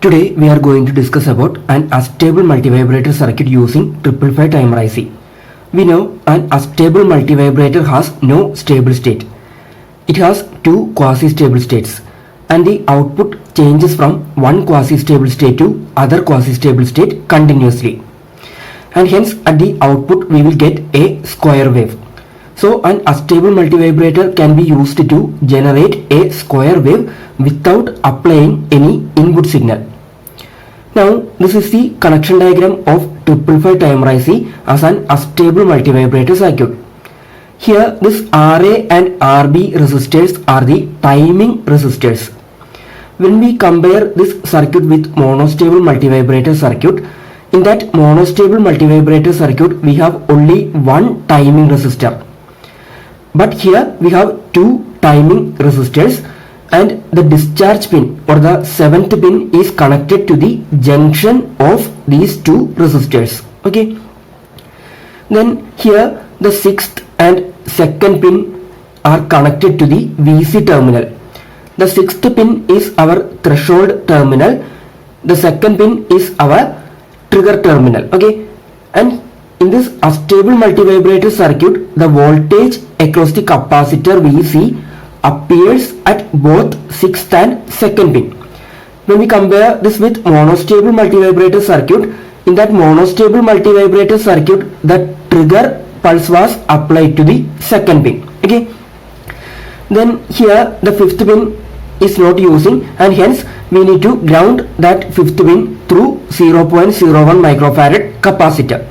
Today we are going to discuss about an astable multivibrator circuit using 555 timer IC. We know an astable multivibrator has no stable state. It has two quasi-stable states and the output changes from one quasi-stable state to other quasi-stable state continuously. And hence at the output we will get a square wave. So an astable multivibrator can be used to generate a square wave without applying any input signal. Now this is the connection diagram of 555 timer IC as an astable multivibrator circuit. Here this RA and RB resistors are the timing resistors. When we compare this circuit with monostable multivibrator circuit, in that monostable multivibrator circuit we have only one timing resistor. But here we have two timing resistors and the discharge pin or the 7th pin is connected to the junction of these two resistors. Okay. Then here the 6th and 2nd pin are connected to the VC terminal. The 6th pin is our threshold terminal. The 2nd pin is our trigger terminal. Okay. And in this astable multivibrator circuit, the voltage across the capacitor VC appears at both 6th and 2nd pin. When we compare this with monostable multivibrator circuit, in that monostable multivibrator circuit, the trigger pulse was applied to the 2nd pin. Okay. Then here the 5th pin is not using and hence we need to ground that 5th pin through 0.01 microfarad capacitor.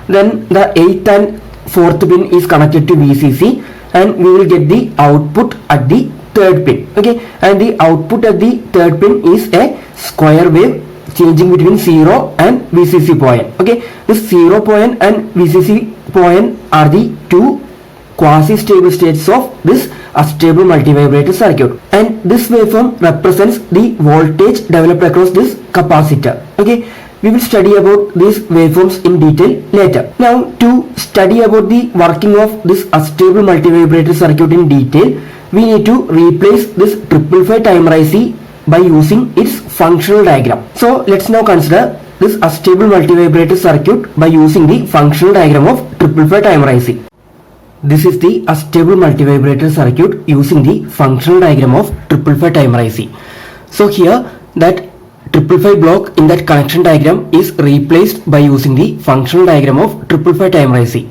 Then the 8th and 4th pin is connected to VCC and we will get the output at the 3rd pin. Okay, and the output at the 3rd pin is a square wave changing between 0 and VCC point. Okay, this 0 point and VCC point are the two quasi-stable states of this astable multivibrator circuit, and this waveform represents the voltage developed across this capacitor. Okay, we will study about these waveforms in detail later. Now to study about the working of this astable multivibrator circuit in detail, we need to replace this 555 timer IC by using its functional diagram. So let's now consider this astable multivibrator circuit by using the functional diagram of 555 timer IC. This is the astable multivibrator circuit using the functional diagram of 555 timer IC. So here that 555 block in that connection diagram is replaced by using the functional diagram of 555 timer IC.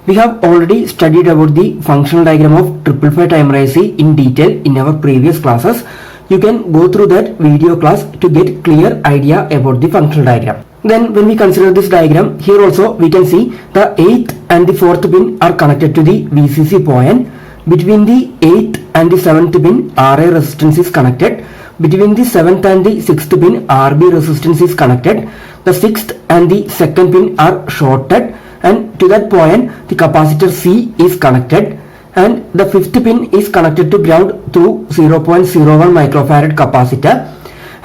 We have already studied about the functional diagram of 555 timer IC in detail in our previous classes. You can go through that video class to get clear idea about the functional diagram. Then when we consider this diagram, here also we can see the 8th and the 4th pin are connected to the VCC point. Between the 8th and the 7th pin RA resistance is connected. Between the 7th and the 6th pin RB resistance is connected. The 6th and the 2nd pin are shorted and to that point the capacitor C is connected and the 5th pin is connected to ground through 0.01 microfarad capacitor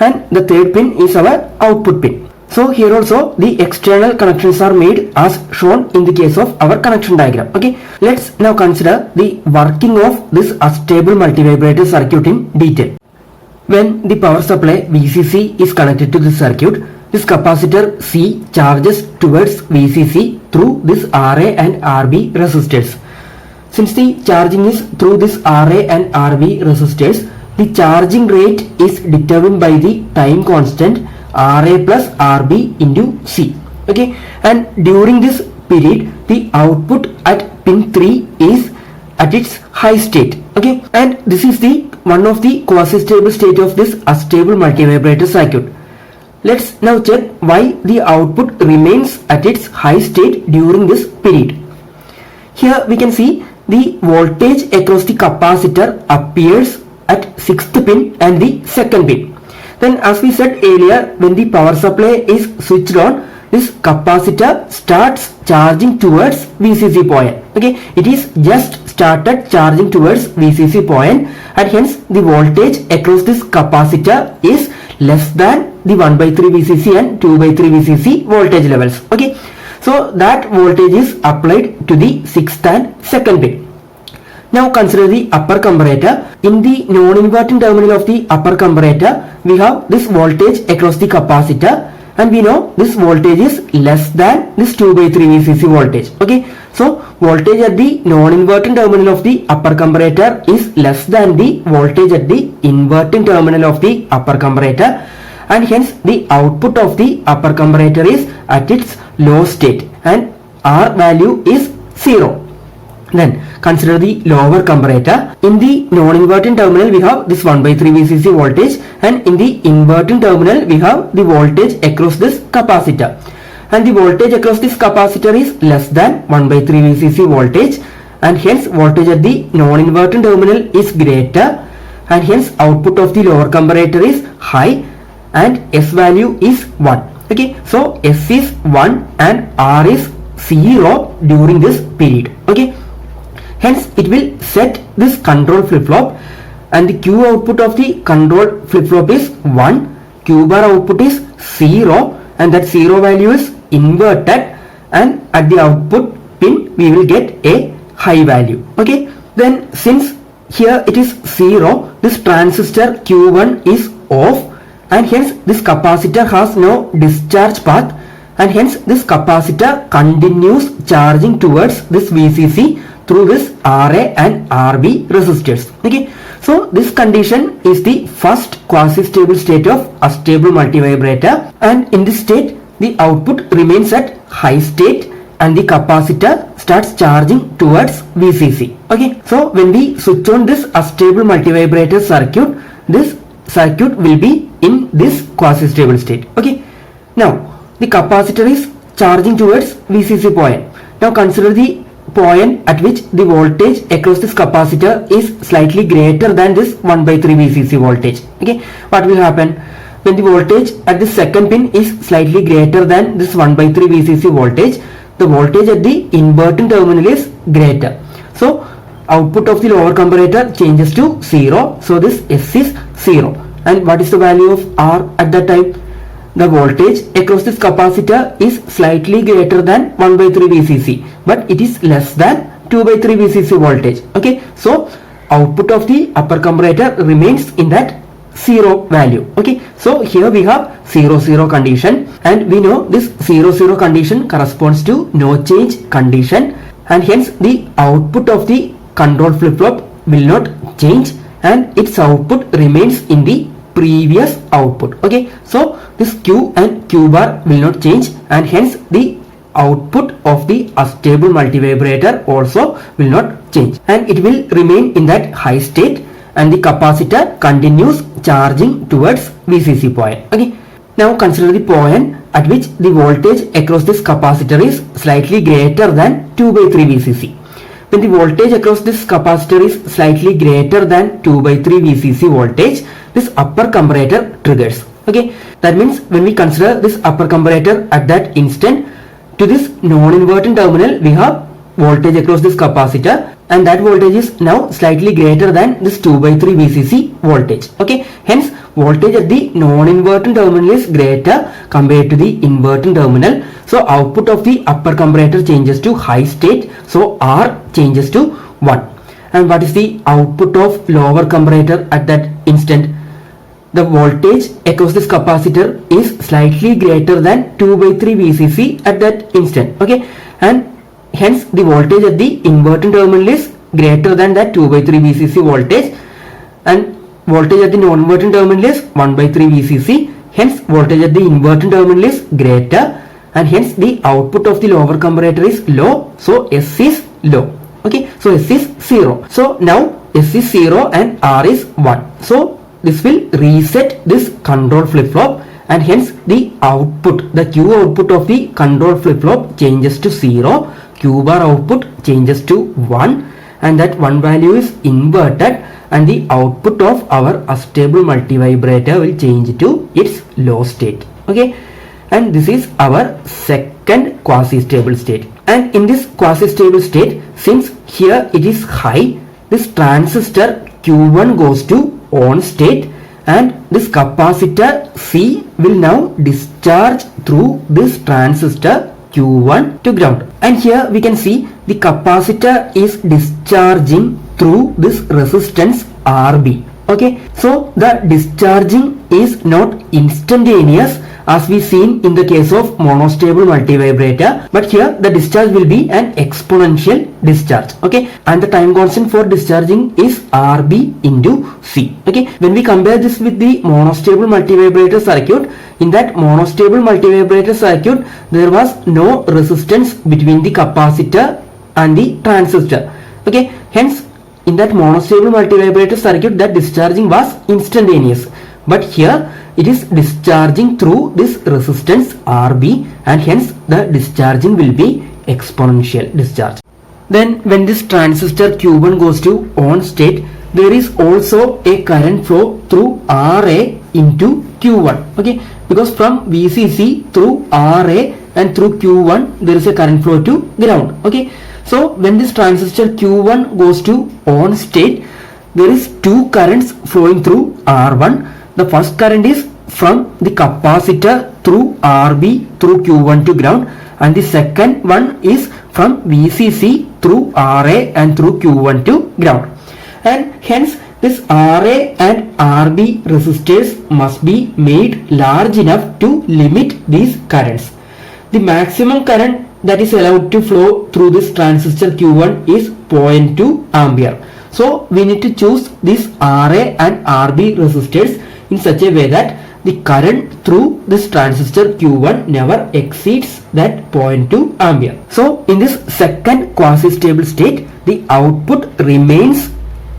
and the 3rd pin is our output pin. So here also the external connections are made as shown in the case of our connection diagram. Okay, let's now consider the working of this astable multivibrator circuit in detail. When the power supply VCC is connected to this circuit, this capacitor C charges towards VCC through this RA and RB resistors. Since the charging is through this RA and RB resistors, the charging rate is determined by the time constant RA plus RB into C. Okay, and during this period the output at pin 3 is at its high state. Okay, and this is the one of the quasi-stable state of this astable multivibrator circuit. Let's now check why the output remains at its high state during this period. Here we can see the voltage across the capacitor appears at 6th pin and the 2nd pin. Then as we said earlier, when the power supply is switched on, this capacitor starts charging towards VCC point. Okay, it is just started charging towards VCC point and hence the voltage across this capacitor is less than the 1/3 VCC and 2/3 VCC voltage levels. Okay, so that voltage is applied to the 6th and 2nd pin. Now consider the upper comparator. In the non-inverting terminal of the upper comparator, we have this voltage across the capacitor, and we know this voltage is less than this 2/3 VCC voltage. Okay, so voltage at the non-inverting terminal of the upper comparator is less than the voltage at the inverting terminal of the upper comparator, and hence the output of the upper comparator is at its low state and R value is 0. Then consider the lower comparator. In the non-inverting terminal we have this 1/3 VCC voltage, and in the inverting terminal we have the voltage across this capacitor, and the voltage across this capacitor is less than 1/3 VCC voltage, and hence voltage at the non-inverting terminal is greater, and hence output of the lower comparator is high and S value is 1. Okay, so S is 1 and R is 0 during this period. Okay, hence it will set this control flip-flop, and the Q output of the control flip-flop is 1, Q bar output is 0, and that 0 value is inverted, and at the output pin we will get a high value. Okay, then since here it is 0, this transistor Q1 is off, and hence this capacitor has no discharge path, and hence this capacitor continues charging towards this VCC through this RA and RB resistors. Okay, so this condition is the first quasi-stable state of astable multivibrator, and in this state the output remains at high state and the capacitor starts charging towards VCC. Okay, so when we switch on this astable multivibrator circuit, this circuit will be in this quasi-stable state. Okay, now the capacitor is charging towards VCC point. Now consider the point at which the voltage across this capacitor is slightly greater than this 1/3 VCC voltage. Okay, what will happen when the voltage at the second pin is slightly greater than this 1/3 VCC voltage? The voltage at the inverting terminal is greater, so output of the lower comparator changes to 0. So this S is 0, and what is the value of R at that time? The voltage across this capacitor is slightly greater than 1/3 VCC, but it is less than 2/3 VCC voltage. Okay, so output of the upper comparator remains in that 0 value. Okay, so here we have 0 0 condition, and we know this 0 0 condition corresponds to no change condition, and hence the output of the control flip-flop will not change, and its output remains in the previous output. Okay, so this Q and Q bar will not change, and hence the output of the astable multivibrator also will not change, and it will remain in that high state, and the capacitor continues charging towards VCC point. Okay, now consider the point at which the voltage across this capacitor is slightly greater than 2/3 VCC. When the voltage across this capacitor is slightly greater than 2/3 VCC voltage, this upper comparator triggers. Okay, that means when we consider this upper comparator at that instant, to this non-inverting terminal we have voltage across this capacitor, and that voltage is now slightly greater than this 2/3 VCC voltage. Okay, hence voltage at the non-inverting terminal is greater compared to the inverting terminal, so output of the upper comparator changes to high state, so R changes to 1. And what is the output of lower comparator at that instant? The voltage across this capacitor is slightly greater than 2/3 VCC at that instant. Okay, and hence the voltage at the inverting terminal is greater than that 2/3 VCC voltage, and voltage at the non-inverting terminal is 1/3 VCC. Hence voltage at the inverting terminal is greater, and hence the output of the lower comparator is low, so S is low. Okay, so S is 0. So now S is 0 and R is 1. So this will reset this control flip-flop, and hence the output, the Q output of the control flip-flop changes to 0, Q bar output changes to 1, and that 1 value is inverted, and the output of our astable multivibrator will change to its low state. Okay, and this is our second quasi-stable state. And in this quasi-stable state, since here it is high, this transistor Q1 goes to on state, and this capacitor C will now discharge through this transistor Q1 to ground. And here we can see the capacitor is discharging through this resistance RB. Okay, so the discharging is not instantaneous as we seen in the case of monostable multivibrator, but here the discharge will be an exponential discharge. Okay, and the time constant for discharging is RB into C. Okay, when we compare this with the monostable multivibrator circuit, in that monostable multivibrator circuit there was no resistance between the capacitor and the transistor. Okay, hence in that monostable multivibrator circuit that discharging was instantaneous, but here it is discharging through this resistance RB, and hence the discharging will be exponential discharge. Then when this transistor Q1 goes to on state, there is also a current flow through RA into Q1. Okay, because from VCC through RA and through Q1 there is a current flow to ground. Okay, so when this transistor Q1 goes to on state, there is two currents flowing through R1. The first current is from the capacitor through RB through Q1 to ground, and the second one is from VCC through RA and through Q1 to ground. And hence this RA and RB resistors must be made large enough to limit these currents. The maximum current that is allowed to flow through this transistor Q1 is 0.2 ampere. So we need to choose these RA and RB resistors in such a way that the current through this transistor Q1 never exceeds that 0.2 ampere. So in this second quasi-stable state, the output remains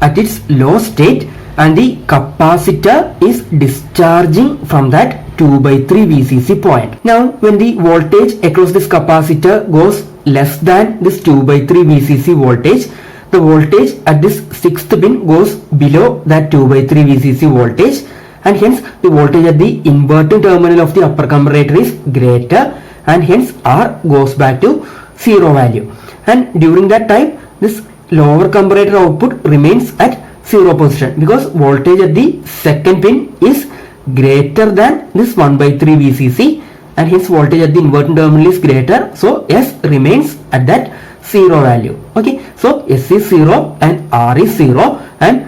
at its low state and the capacitor is discharging from that 2/3 VCC point. Now when the voltage across this capacitor goes less than this 2/3 VCC voltage, the voltage at this sixth pin goes below that 2/3 VCC voltage, and hence the voltage at the inverting terminal of the upper comparator is greater, and hence R goes back to 0 value. And during that time this lower comparator output remains at 0 position because voltage at the second pin is greater than this 1/3 VCC, and hence voltage at the inverting terminal is greater, so S remains at that 0 value. Okay, so S is 0 and R is 0, and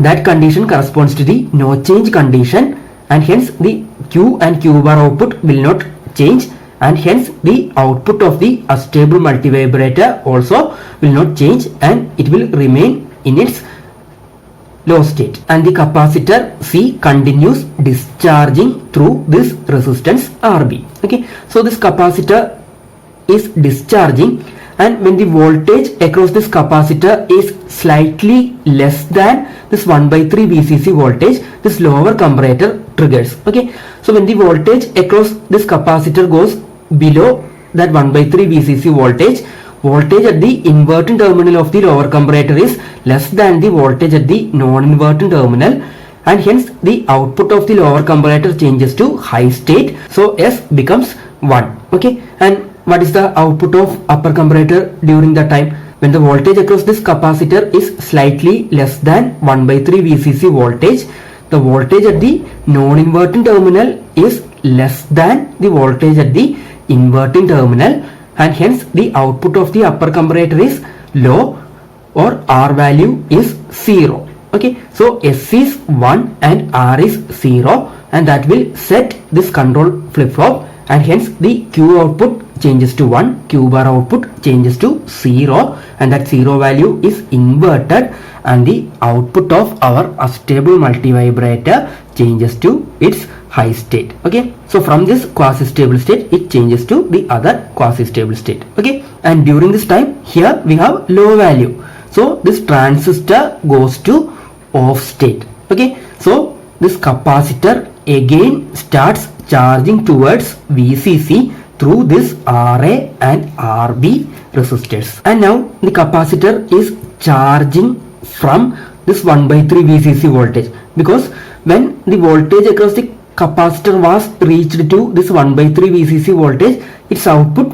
that condition corresponds to the no change condition, and hence the Q and Q bar output will not change, and hence the output of the unstable multivibrator also will not change, and it will remain in its low state, and the capacitor C continues discharging through this resistance RB. Okay, so this capacitor is discharging, and when the voltage across this capacitor is slightly less than this 1/3 VCC voltage, this lower comparator triggers. Okay, so when the voltage across this capacitor goes below that 1/3 VCC voltage, voltage at the inverting terminal of the lower comparator is less than the voltage at the non-inverting terminal, and hence the output of the lower comparator changes to high state, so S becomes 1. Okay, and what is the output of upper comparator during that time? When the voltage across this capacitor is slightly less than 1/3 VCC voltage, the voltage at the non-inverting terminal is less than the voltage at the inverting terminal, and hence the output of the upper comparator is low, or R value is 0. Okay, so S is 1 and R is 0, and that will set this control flip-flop, and hence the Q output changes to 1, Q bar output changes to 0, and that 0 value is inverted, and the output of our unstable multivibrator changes to its high state. Okay, so from this quasi-stable state it changes to the other quasi-stable state. Okay, and during this time here we have low value, so this transistor goes to off state. Okay, so this capacitor again starts charging towards VCC through this RA and RB resistors, and now the capacitor is charging from this 1/3 VCC voltage, because when the voltage across the capacitor was reached to this 1/3 VCC voltage, its output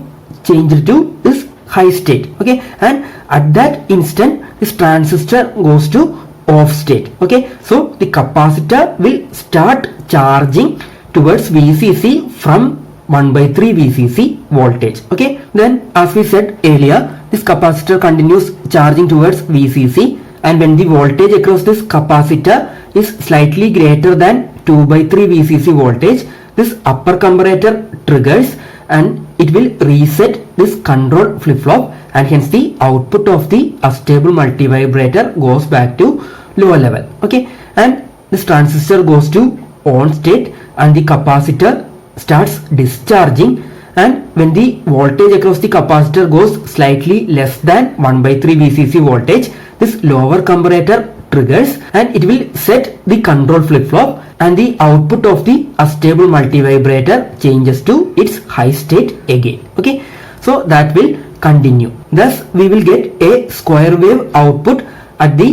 changed to this high state. Okay, and at that instant this transistor goes to off state. Okay, so the capacitor will start charging towards VCC from 1/3 VCC voltage. Okay, then as we said earlier, this capacitor continues charging towards VCC, and when the voltage across this capacitor is slightly greater than 2/3 VCC voltage, this upper comparator triggers and it will reset this control flip-flop, and hence the output of the unstable multivibrator goes back to lower level. Okay, and this transistor goes to on state and the capacitor starts discharging, and when the voltage across the capacitor goes slightly less than 1/3 VCC voltage, this lower comparator triggers and it will set the control flip-flop, and the output of the unstable multivibrator changes to its high state again. Okay, so that will continue. Thus we will get a square wave output at the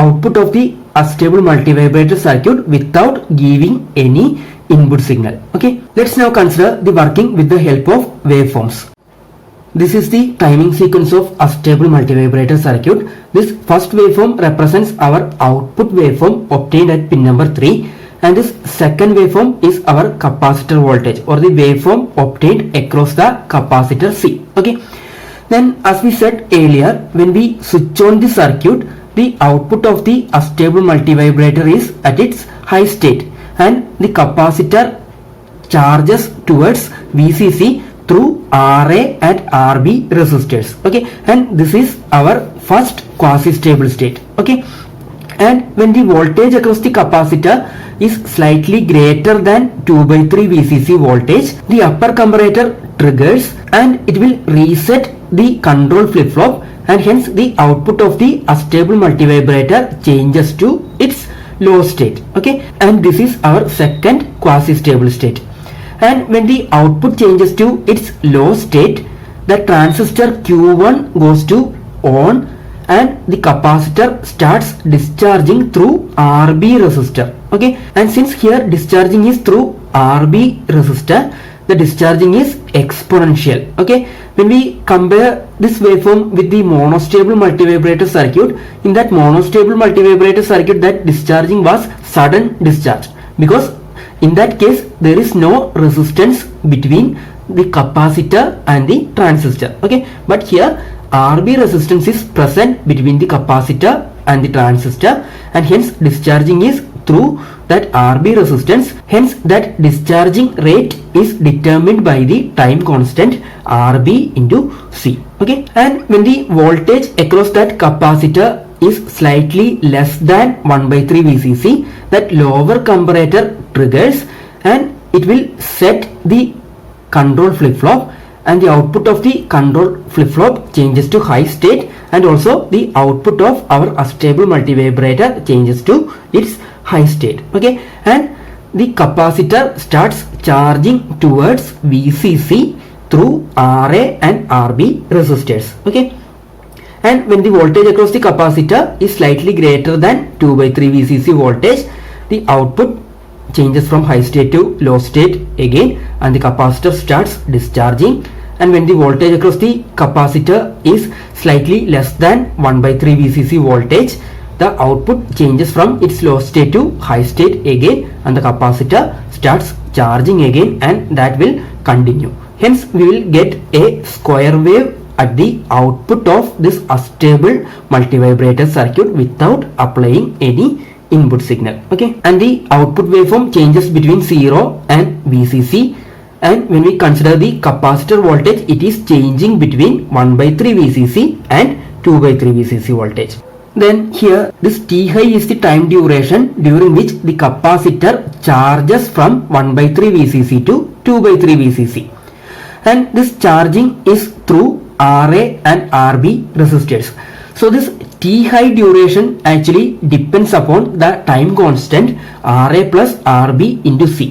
output of the unstable multivibrator circuit without giving any input signal. Okay, let's now consider the working with the help of waveforms. This is the timing sequence of unstable multivibrator circuit. This first waveform represents our output waveform obtained at pin number 3, and this second waveform is our capacitor voltage or the waveform obtained across the capacitor C. Okay, then as we said earlier, when we switch on the circuit, the output of the unstable multivibrator is at its high state, and the capacitor charges towards VCC through RA and RB resistors. Okay, and this is our first quasi-stable state. Okay, and when the voltage across the capacitor is slightly greater than 2/3 VCC voltage, the upper comparator triggers and it will reset the control flip-flop, and hence the output of the unstable multivibrator changes to its low state. Okay, and this is our second quasi-stable state. And when the output changes to its low state, the transistor Q1 goes to on and the capacitor starts discharging through RB resistor. Okay, and since here discharging is through RB resistor, the discharging is exponential. Okay, when we compare this waveform with the monostable multivibrator circuit, in that monostable multivibrator circuit, that discharging was sudden discharge, because in that case there is no resistance between the capacitor and the transistor. Okay, but here RB resistance is present between the capacitor and the transistor, and hence discharging is through that RB resistance. Hence that discharging rate is determined by the time constant RB into C. Okay, and when the voltage across that capacitor is slightly less than 1/3 VCC, that lower comparator triggers and it will set the control flip-flop, and the output of the control flip-flop changes to high state, and also the output of our unstable multivibrator changes to its high state. Okay, and the capacitor starts charging towards VCC through RA and RB resistors. Okay, and when the voltage across the capacitor is slightly greater than 2/3 VCC voltage, the output changes from high state to low state again, and the capacitor starts discharging, and when the voltage across the capacitor is slightly less than 1/3 VCC voltage, the output changes from its low state to high state again, and the capacitor starts charging again, and that will continue. Hence we will get a square wave at the output of this unstable multivibrator circuit without applying any input signal. Okay, and the output waveform changes between 0 and VCC, and when we consider the capacitor voltage, it is changing between 1/3 VCC and 2/3 VCC voltage. Then here this T high is the time duration during which the capacitor charges from 1/3 VCC to 2/3 VCC, and this charging is through RA and RB resistors. So this T high duration actually depends upon the time constant RA plus RB into C.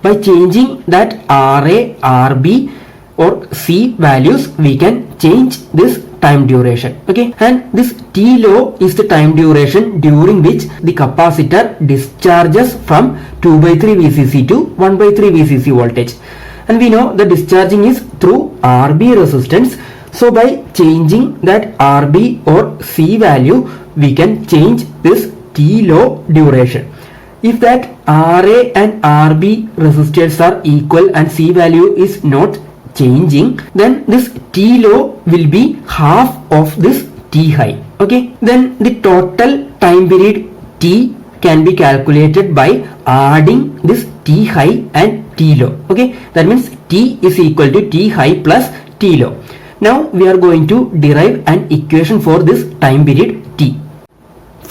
By changing that RA, RB or C values, we can change this time duration. Okay, and this T low is the time duration during which the capacitor discharges from 2/3 VCC to 1/3 VCC voltage, and we know the discharging is through RB resistance. So by changing that RB or C value, we can change this T low duration. If that RA and RB resistors are equal and C value is not changing, then this T low will be half of this T high. Okay, then the total time period T can be calculated by adding this T high and T low. Okay, that means T is equal to T high plus T low. Now we are going to derive an equation for this time period T.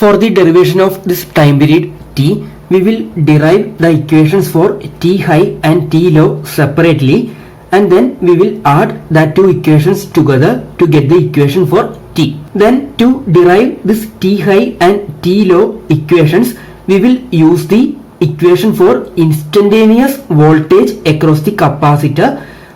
For the derivation of this time period T, we will derive the equations for T high and T low separately, and then we will add that two equations together to get the equation for T. Then to derive this T high and T low equations, we will use the equation for instantaneous voltage across the capacitor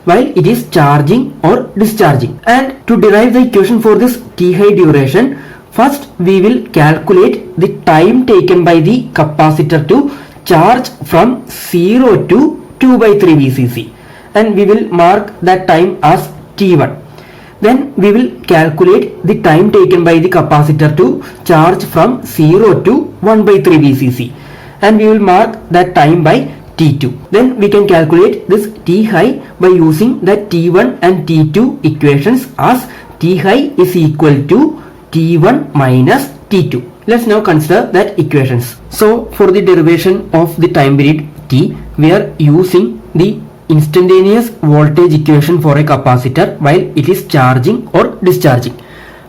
while it is charging or discharging. And to derive the equation for this T high duration, first we will calculate the time taken by the capacitor to charge from 0 to 2 by 3 VCC, and we will mark that time as T1. Then we will calculate the time taken by the capacitor to charge from 0 to 1 by 3 VCC, and we will mark that time by T2. Then we can calculate this T high by using the T1 and T2 equations as T high is equal to T1 minus T2. Let's now consider that equations. So for the derivation of the time period T, we are using the instantaneous voltage equation for a capacitor while it is charging or discharging.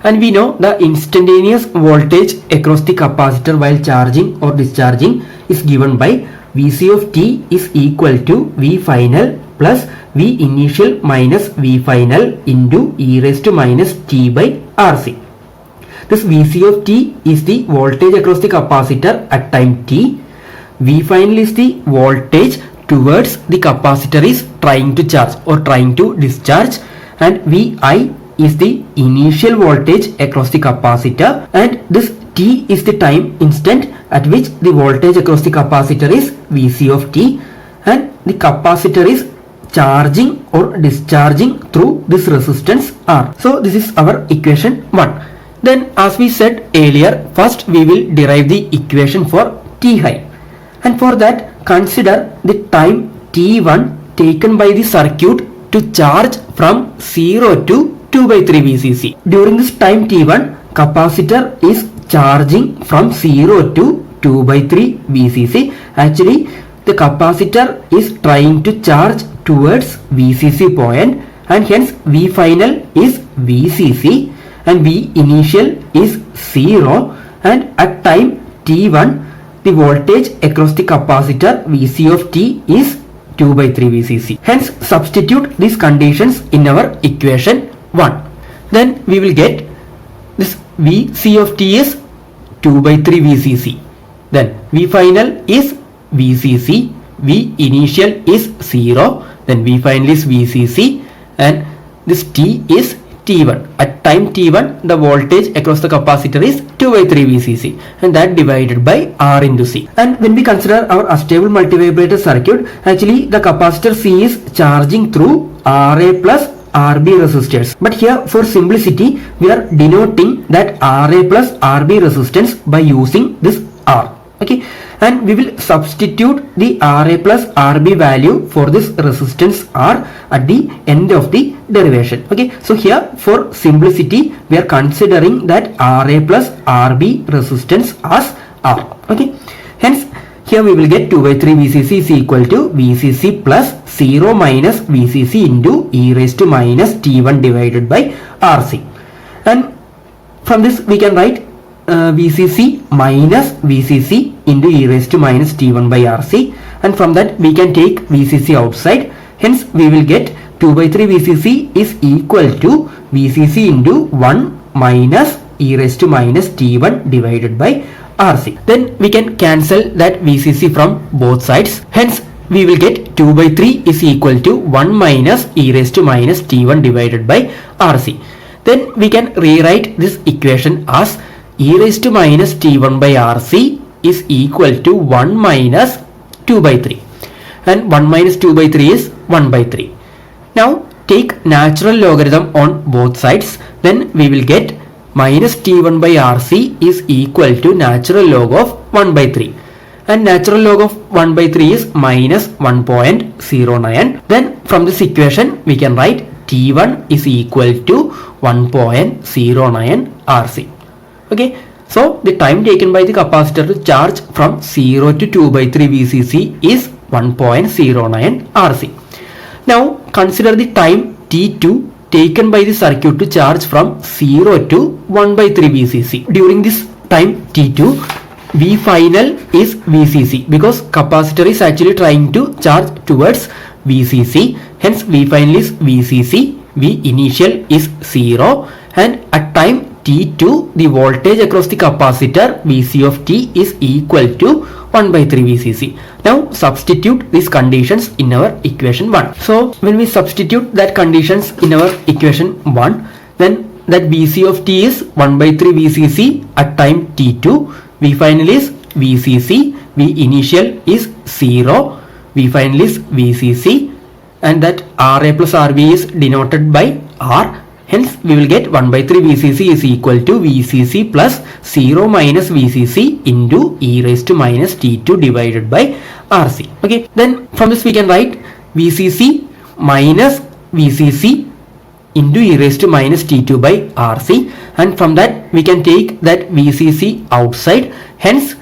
And we know the instantaneous voltage across the capacitor while charging or discharging is given by Vc of t is equal to V final plus V initial minus V final into e raised to minus t by Rc. This Vc of t is the voltage across the capacitor at time t. V final is the voltage towards the capacitor is trying to charge or trying to discharge, and Vi is the initial voltage across the capacitor, and this t is the time instant at which the voltage across the capacitor is Vc of t, and the capacitor is charging or discharging through this resistance R. So this is our equation 1. Then as we said earlier, first we will derive the equation for T high, and for that consider the time T1 taken by the circuit to charge from 0 to 2 by 3 VCC. During this time T1, capacitor is charging from 0 to 2 by 3 VCC. Actually, the capacitor is trying to charge towards VCC point, and hence V final is VCC and V initial is 0, and at time T1 the voltage across the capacitor Vc of t is 2 by 3 VCC. Hence substitute these conditions in our equation 1. Then we will get this Vc of t is 2 by 3 VCC. Then V final is VCC, V initial is 0, then V final is VCC, and this t is T1. At time T1, the voltage across the capacitor is 2 by 3 VCC, and that divided by R into C. And when we consider our astable multivibrator circuit, actually the capacitor C is charging through RA plus RB resistors. But here for simplicity, we are denoting that RA plus RB resistance by using this R. Okay, and we will substitute the RA plus RB value for this resistance R at the end of the derivation. Okay, so here for simplicity we are considering that RA plus RB resistance as R. Okay, hence here we will get 2 by 3 VCC is equal to VCC plus 0 minus VCC into e raised to minus T1 divided by RC, and from this we can write VCC minus VCC into e raised to minus T1 by RC, and from that we can take VCC outside. Hence we will get 2 by 3 VCC is equal to VCC into 1 minus e raised to minus T1 divided by RC. Then we can cancel that VCC from both sides. Hence we will get 2 by 3 is equal to 1 minus e raised to minus T1 divided by RC. Then we can rewrite this equation as e raised to minus T1 by RC is equal to 1 minus 2 by 3, and 1 minus 2 by 3 is 1 by 3. Now take natural logarithm on both sides, then we will get minus T1 by RC is equal to natural log of 1 by 3, and natural log of 1 by 3 is minus 1.09. Then from this equation we can write T1 is equal to 1.09 RC. Okay, so the time taken by the capacitor to charge from 0 to 2 by 3 VCC is 1.09 RC. Now consider the time T2 taken by the circuit to charge from 0 to 1 by 3 VCC. During this time T2, V final is VCC because capacitor is actually trying to charge towards VCC. Hence V final is VCC, V initial is 0, and at time T2 the voltage across the capacitor Vc of t is equal to 1 by 3 VCC. Now substitute these conditions in our equation 1. So when we substitute that conditions in our equation 1, then that Vc of t is 1 by 3 VCC at time T2, V final is VCC, V initial is 0, V final is VCC, and that Ra plus Rb is denoted by R. Hence we will get 1 by 3 VCC is equal to VCC plus 0 minus VCC into e raised to minus T2 divided by RC. Okay, then from this we can write VCC minus VCC into e raised to minus T2 by RC, and from that we can take that VCC outside. Hence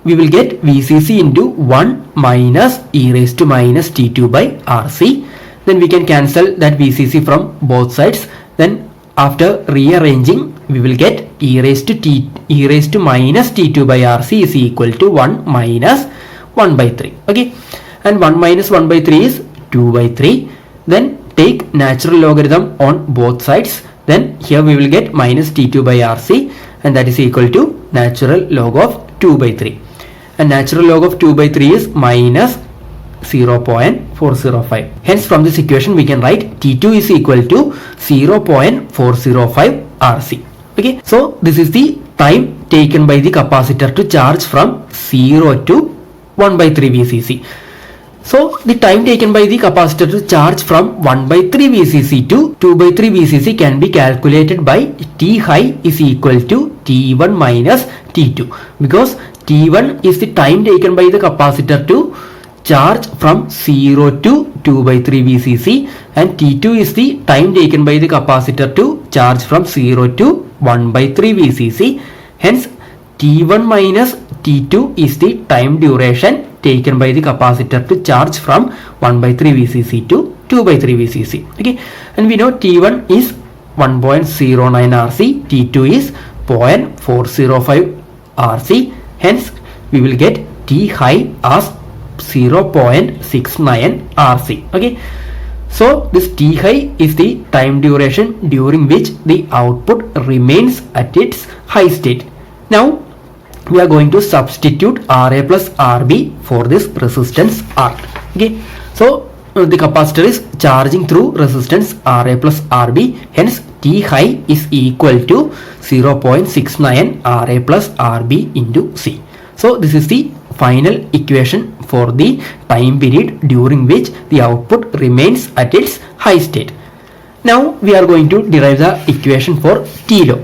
we will get VCC into 1 minus e raised to minus T2 by RC. Then we can cancel that VCC from both sides. Then after rearranging we will get e raised to minus T2 by RC is equal to 1 minus 1 by 3. Okay, and 1 minus 1 by 3 is 2 by 3. Then take natural logarithm on both sides. Then here we will get minus T2 by RC, and that is equal to natural log of 2 by 3. And natural log of 2 by 3 is minus 0.405. Hence from this equation we can write T2 is equal to 0.405 RC. Okay, so this is the time taken by the capacitor to charge from 0 to 1 by 3 VCC. So the time taken by the capacitor to charge from 1 by 3 VCC to 2 by 3 VCC can be calculated by T high is equal to T1 minus T2, because T1 is the time taken by the capacitor to charge from 0 to 2 by 3 VCC, and T2 is the time taken by the capacitor to charge from 0 to 1 by 3 VCC. Hence T1 minus T2 is the time duration taken by the capacitor to charge from 1 by 3 VCC to 2 by 3 VCC. Okay, and we know T1 is 1.09 RC, T2 is 0.405 RC. Hence we will get T high as 0.69 RC. Okay, so this T high is the time duration during which the output remains at its high state. Now we are going to substitute Ra plus Rb for this resistance R. Okay, so the capacitor is charging through resistance Ra plus Rb. Hence T high is equal to 0.69 Ra plus Rb into C. So this is the final equation for the time period during which the output remains at its high state. Now we are going to derive the equation for T low.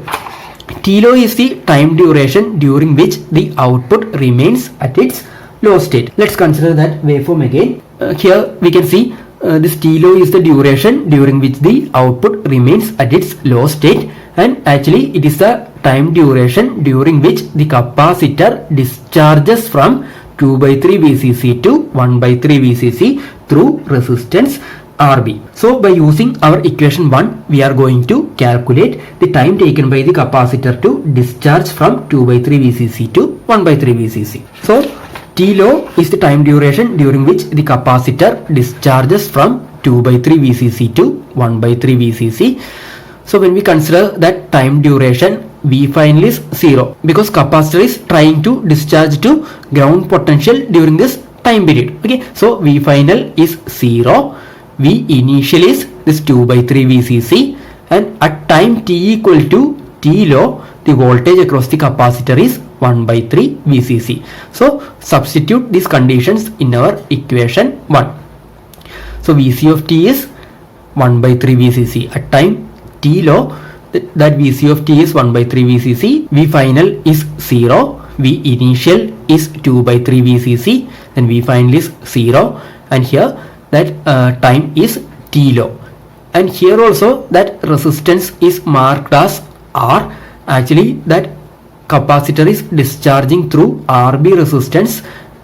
T low is the time duration during which the output remains at its low state. Let's consider that waveform again. Here we can see this T low is the duration during which the output remains at its low state, and actually it is the time duration during which the capacitor discharges from 2 by 3 VCC to 1 by 3 VCC through resistance Rb. So by using our equation 1 we are going to calculate the time taken by the capacitor to discharge from 2 by 3 VCC to 1 by 3 VCC. So T low is the time duration during which the capacitor discharges from 2 by 3 VCC to 1 by 3 VCC. So when we consider that time duration, V final is 0 because capacitor is trying to discharge to ground potential during this time period. Okay, so V final is 0, V initial is this 2 by 3 VCC, and at time t equal to T low the voltage across the capacitor is 1 by 3 VCC. So substitute these conditions in our equation 1. So Vc of t is 1 by 3 VCC. At time T low that Vc of t is 1 by 3 VCC, V final is 0, V initial is 2 by 3 VCC, then V final is 0, and here that time is T low, and here also that resistance is marked as R. Actually that capacitor is discharging through RB resistance,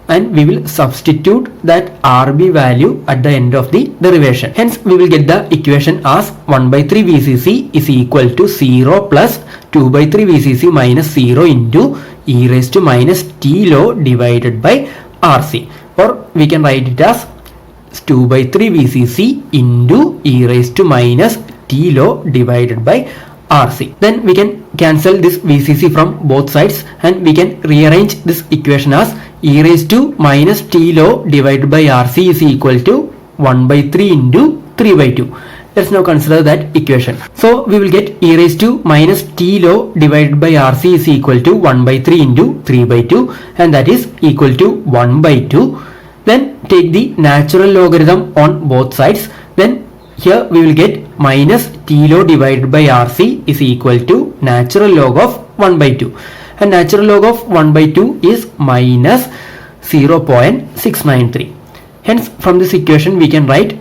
and we will substitute that RB value at the end of the derivation. Hence we will get the equation as 1 by 3 VCC is equal to 0 plus 2 by 3 VCC minus 0 into e raised to minus T low divided by RC, or we can write it as 2 by 3 VCC into e raised to minus T low divided by RC. Then we can cancel this VCC from both sides, and we can rearrange this equation as e raised to minus T low divided by RC is equal to 1 by 3 into 3 by 2. Let's now consider that equation. So we will get e raised to minus T low divided by RC is equal to 1 by 3 into 3 by 2, and that is equal to 1 by 2. Then take the natural logarithm on both sides. Then here we will get minus T low divided by RC is equal to natural log of 1 by 2. And natural log of 1 by 2 is minus 0.693. Hence from this equation we can write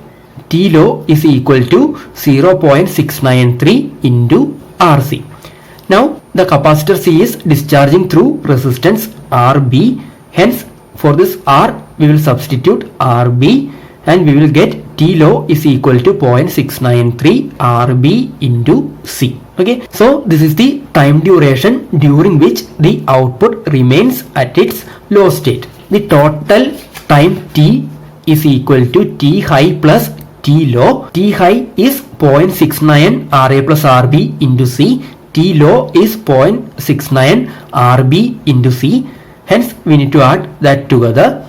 T low is equal to 0.693 into RC. Now the capacitor C is discharging through resistance RB. Hence for this R we will substitute RB, and we will get T low is equal to 0.693 RB into C. Okay, so this is the time duration during which the output remains at its low state. The total time T is equal to T high plus T low. T high is 0.69 RA plus RB into C. T low is 0.69 RB into C. Hence we need to add that together.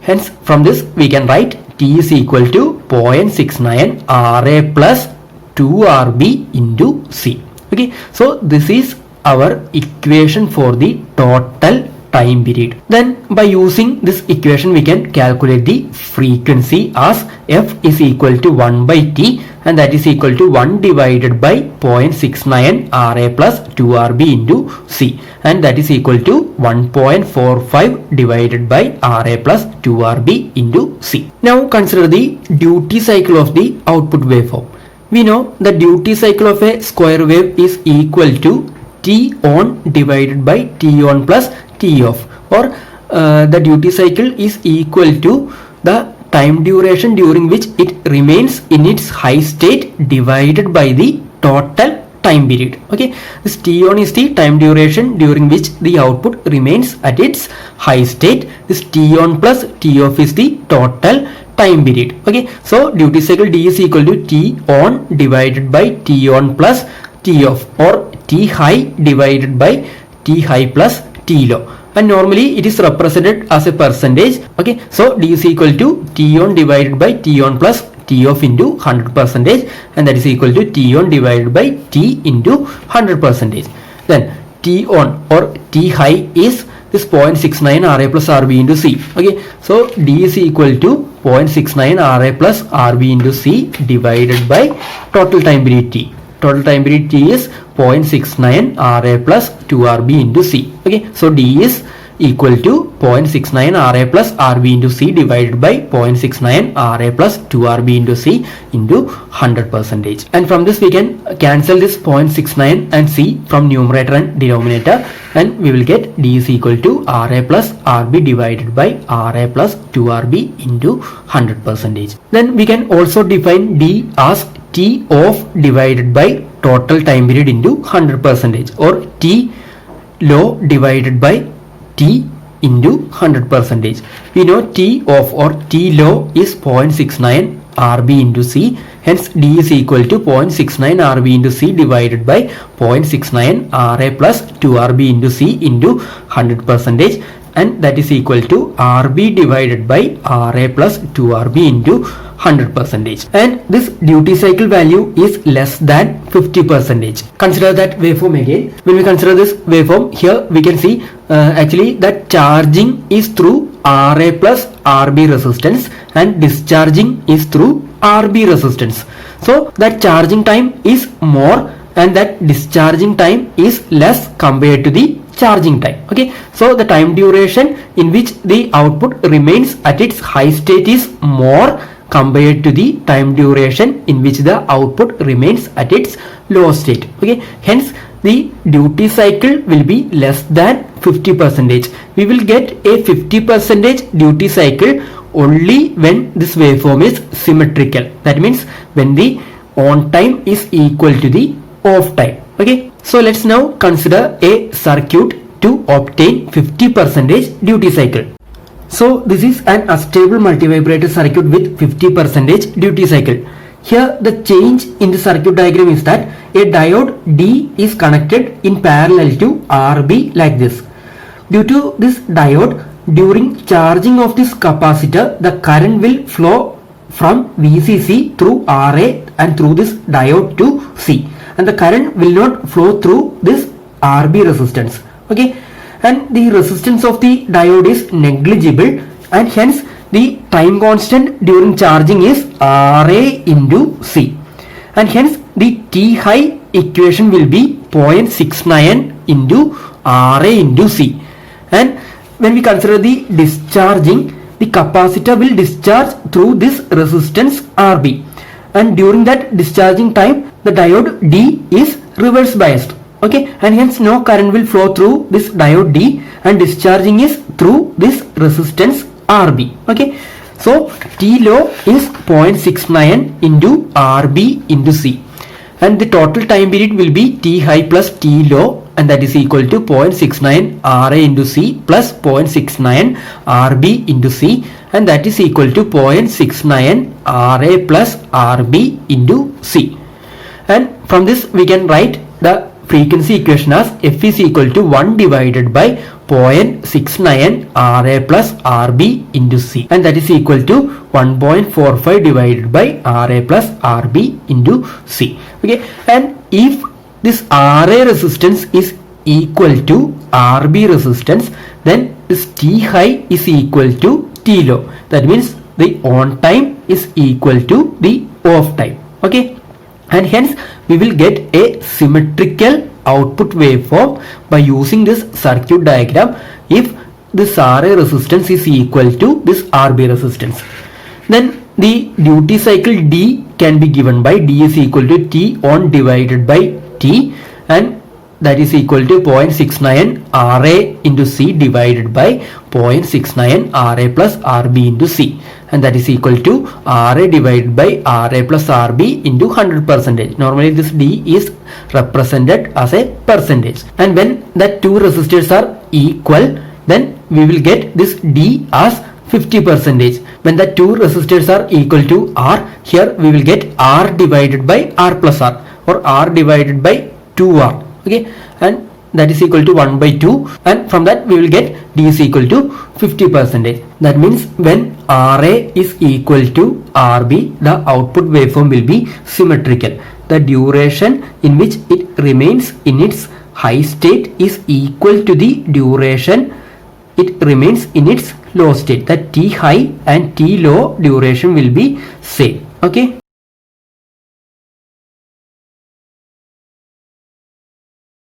Hence from this we can write T is equal to 0.69 RA plus 2RB into C. Okay, so this is our equation for the total time period. Then by using this equation we can calculate the frequency as F is equal to 1 by T, and that is equal to 1 divided by 0.69 RA plus 2RB into C, and that is equal to 1.45 divided by RA plus 2RB into C. Now consider the duty cycle of the output waveform. We know the duty cycle of a square wave is equal to T on divided by T on plus T off, or the duty cycle is equal to the time duration during which it remains in its high state divided by the total time period. Okay, this T on is the time duration during which the output remains at its high state. This T on plus T off is the total time period. Okay, so duty cycle D is equal to T on divided by T on plus T off, or T high divided by T high plus T low, and normally it is represented as a percentage. Okay, so D is equal to T on divided by T on plus T off into 100%, and that is equal to T on divided by T into 100%. Then T on or T high is this 0.69 RA plus RB into C. Okay, so D is equal to 0.69 RA plus RB into C divided by total time period T. Total time period T is 0.69 RA plus 2RB into C. Okay, so D is equal to 0.69 RA plus RB into C divided by 0.69 RA plus 2RB into C into 100%. And from this we can cancel this 0.69 and C from numerator and denominator, and we will get D is equal to RA plus RB divided by RA plus 2RB into 100%. Then we can also define D as T off divided by total time period into 100%, or T low divided by T into 100%. We know T off or T low is 0.69 RB into C. Hence D is equal to 0.69 RB into C divided by 0.69 RA plus 2RB into C into 100%, and that is equal to RB divided by RA plus 2RB into 100%. And this duty cycle value is less than 50%. Consider that waveform again. When we consider this waveform, here we can see actually that charging is through RA plus RB resistance and discharging is through RB resistance. So that charging time is more and that discharging time is less compared to the charging time. Okay, so the time duration in which the output remains at its high state is more compared to the time duration in which the output remains at its low state. Okay, hence the duty cycle will be less than 50%. We will get a 50% duty cycle only when this waveform is symmetrical. That means when the on time is equal to the off time. Okay, so let's now consider a circuit to obtain 50% duty cycle. So this is an unstable multivibrator circuit with 50% duty cycle. Here the change in the circuit diagram is that a diode D is connected in parallel to RB like this. Due to this diode, during charging of this capacitor, the current will flow from VCC through RA and through this diode to C, and the current will not flow through this RB resistance. Okay, and the resistance of the diode is negligible, and hence the time constant during charging is RA into C, and hence the T high equation will be 0.69 into RA into C. And when we consider the discharging, the capacitor will discharge through this resistance RB, and during that discharging time the diode D is reverse biased. Okay, and hence no current will flow through this diode D, and discharging is through this resistance RB. Okay, so T low is 0.69 into RB into C, and the total time period will be T high plus T low, and that is equal to 0.69 RA into C plus 0.69 RB into C, and that is equal to 0.69 RA plus RB into C. And from this we can write the frequency equation as F is equal to 1 divided by 0.69 RA plus RB into C, and that is equal to 1.45 divided by RA plus RB into C. Okay, and if this RA resistance is equal to RB resistance, then this T high is equal to T low. That means the on time is equal to the off time. Okay, and hence we will get a symmetrical output waveform by using this circuit diagram if this RA resistance is equal to this RB resistance. Then the duty cycle D can be given by D is equal to T on divided by T, and that is equal to 0.69 RA into C divided by 0.69 RA plus RB into C, and that is equal to RA divided by RA plus RB into 100%. Normally this D is represented as a percentage, and when the two resistors are equal, then we will get this D as 50%. When the two resistors are equal to R, here we will get R divided by R plus R, or R divided by 2R. Okay, and that is equal to 1 by 2, and from that we will get D is equal to 50%. That means when RA is equal to RB, the output waveform will be symmetrical. The duration in which it remains in its high state is equal to the duration it remains in its low state. The T high and T low duration will be same. Okay.